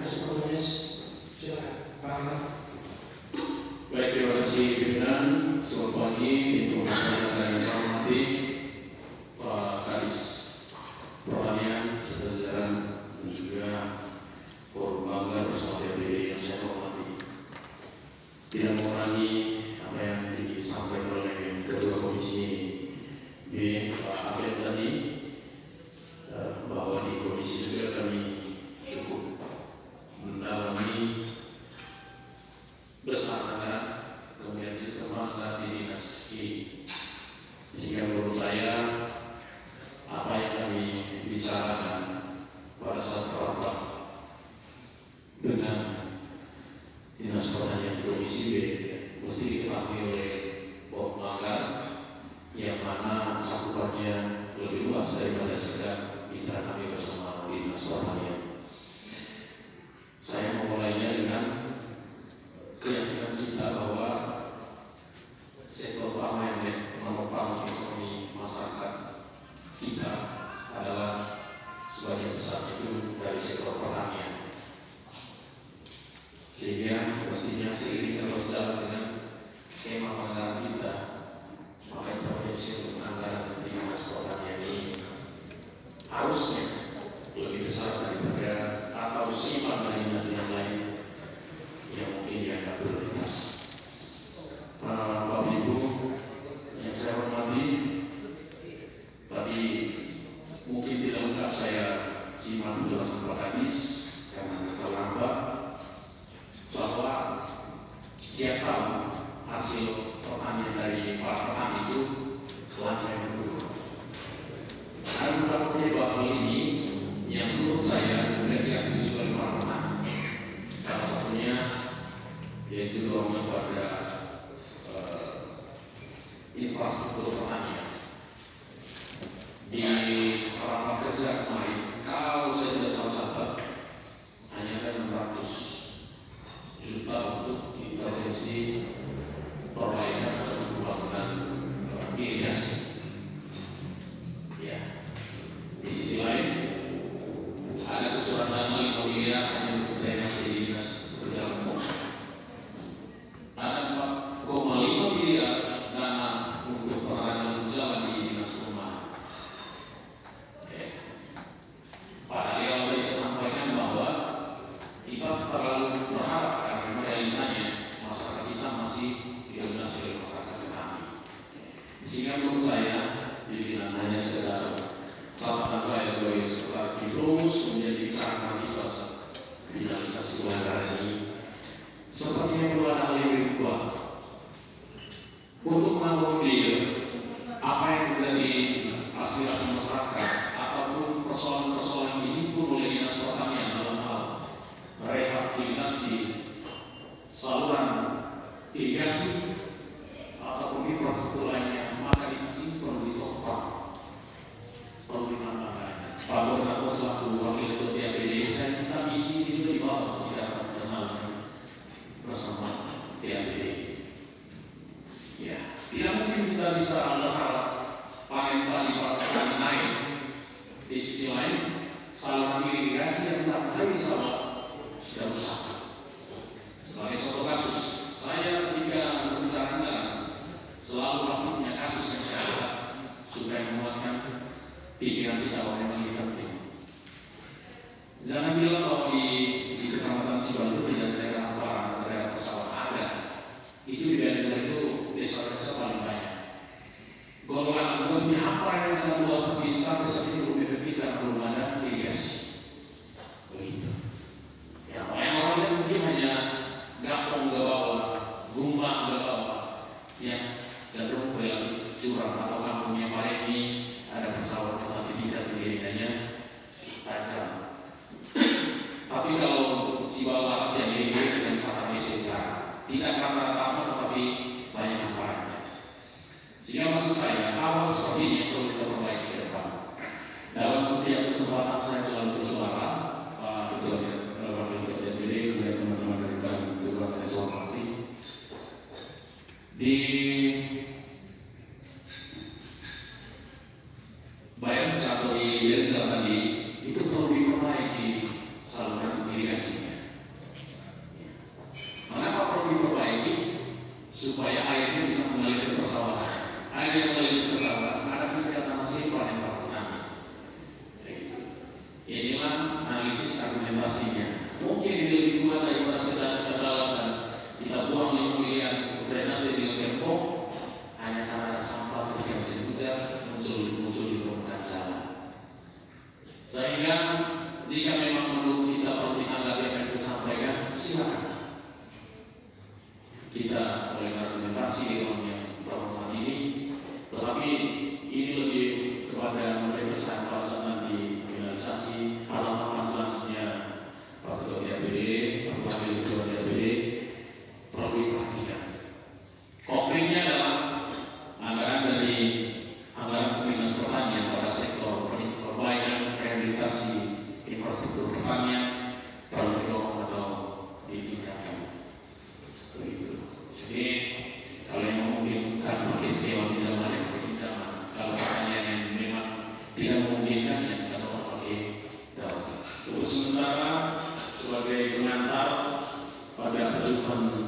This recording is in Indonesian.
Supermanis. Silakan, Pak Ahmad. Baik, terima kasih pimpinan. Selamat pagi, untuk saya yang saya hormati Pak Kadis Pertanian, serta jajaran dan juga Forum Banggar bersama DPD yang saya hormati. Tidak mengurangi apa yang disampaikan oleh Ketua Komisi B, Pak Abed tadi, bahwa di komisi juga kami cukup mendalami besar anggaran, kemudian sistem anggaran di dinas ini, sehingga menurut saya apa yang kami bicarakan pada saat rapat dengan dinas pertanian komisi B mesti diketahui oleh Bapak Pelanggar, yang mana cakupannya lebih luas daripada sekedar mitra kami bersama dinas pertanian. Saya memulainya dengan keyakinan kita bahwa sektor utama yang menopang ekonomi masyarakat kita adalah sebagian besar itu dari sektor pertanian, sehingga mestinya seiring terus jalan dengan skema anggaran kita, maka intervensi untuk anggaran di dinas pertanian ini harusnya lebih besar daripada atau seimbang dengan dinas-dinas lain yang mungkin dianggap prioritas. Bapak Ibu yang saya hormati, tadi mungkin tidak lengkap saya simak penjelasan Pak Kadis karena terlambat, bahwa tiap tahun hasil pertanian dari para petani itu lantai menurun. Ada beberapa penyebab hal ini yang menurut saya kemudian diakui oleh para petani. Salah satunya yaitu dorongan pada infrastruktur pertanian. Di rapat kerja kemarin, kalau saya tidak salah catat, hanya ada 600 juta untuk intervensi perbaikan atau pembangunan irigasi. Ya. Di sisi lain, ada kucuran dana 5 miliar hanya untuk drainase di dinas pekerjaan umum. Ada 4,5 miliar dana untuk penerangan jalan di dinas perumahan. Pada awal tadi saya sampaikan bahwa kita terlalu berharap karena realitanya masyarakat kita masih didominasi oleh masyarakat petani. Sehingga menurut saya pimpinan hanya sekedar catatan saya sebagai sekretaris terus kemudian dibicarakan di bahasa finalisasi anggaran ini. Sepertinya perlu ada hal yang berubah untuk mengakomodir apa yang menjadi aspirasi masyarakat ataupun persoalan-persoalan yang dihimpun oleh dinas pertanian dalam hal rehabilitasi saluran irigasi ataupun infrastruktur lainnya, maka dinas ini perlu ditopang, perlu ditambahkan. Pak Gubernur selaku wakil ketua DPD, saya minta misi itu dibawa untuk tidak terkenal bersama DPD. Ya, tidak mungkin kita bisa berharap panen padi para petani naik. Di sisi lain, saluran irigasi yang tidak mengairi sawah sudah rusak. Sebagai contoh kasus, saya ketika berbicara anggaran selalu pasti punya kasus yang saya lihat supaya menguatkan pikiran kita bahwa memang ini penting. Jangan bilang bahwa di Kecamatan Sibalu tidak ada daerah hamparan atau daerah pesawat, ada. Itu di daerah itu desa-desa paling banyak. Golongan juga punya hamparan yang sangat luas, tapi sampai saat ini belum efektif karena belum ada irigasi. Begitu. Ya, orang yang mungkin hanya gapong ke bawah, rumah ke bawah, yang cenderung relatif curang atau kampungnya Pare ini ada pesawat tapi tidak pengiringannya tajam. Tapi kalau untuk Sibawa Barat yang ini dengan sangat disingkat, tidak karena apa tetapi banyak hamparannya. Sehingga maksud saya hal seperti ini yang perlu kita perbaiki ke depan. Dalam setiap kesempatan saya selalu bersuara, Pak Ketua DPD, kemudian teman-teman dari Ketua Eswati, di Bayang atau di Jenderal tadi itu perlu diperbaiki saluran irigasinya. implementasinya. Mungkin ini lebih kuat daripada sekedar alasan kita buang 5 miliar drainase dengan Pemkot hanya karena ada sampah ketika musim hujan muncul di permukaan jalan. Sehingga jika memang menurut kita perlu ditanggapi apa yang kita sampaikan, silakan kita boleh argumentasi di ruang yang terhormat ini. Tetapi ini lebih kepada memberi pesan pada saat nanti finalisasi atau tahapan selanjutnya Pak Ketua DPD, Pak Wakil Ketua DPD perlu diperhatikan. Konkretnya adalah anggaran dari anggaran Dinas Pertanian pada sektor perbaikan rehabilitasi infrastruktur pertanian perlu didorong atau ditingkatkan. Jadi kalau yang memungkinkan pakai sewa di zaman yang berbicara, kalau pertanyaan yang memang tidak memungkinkan ya kita dorong pakai daun. Untuk sementara sebagai pengantar pada perjumpaan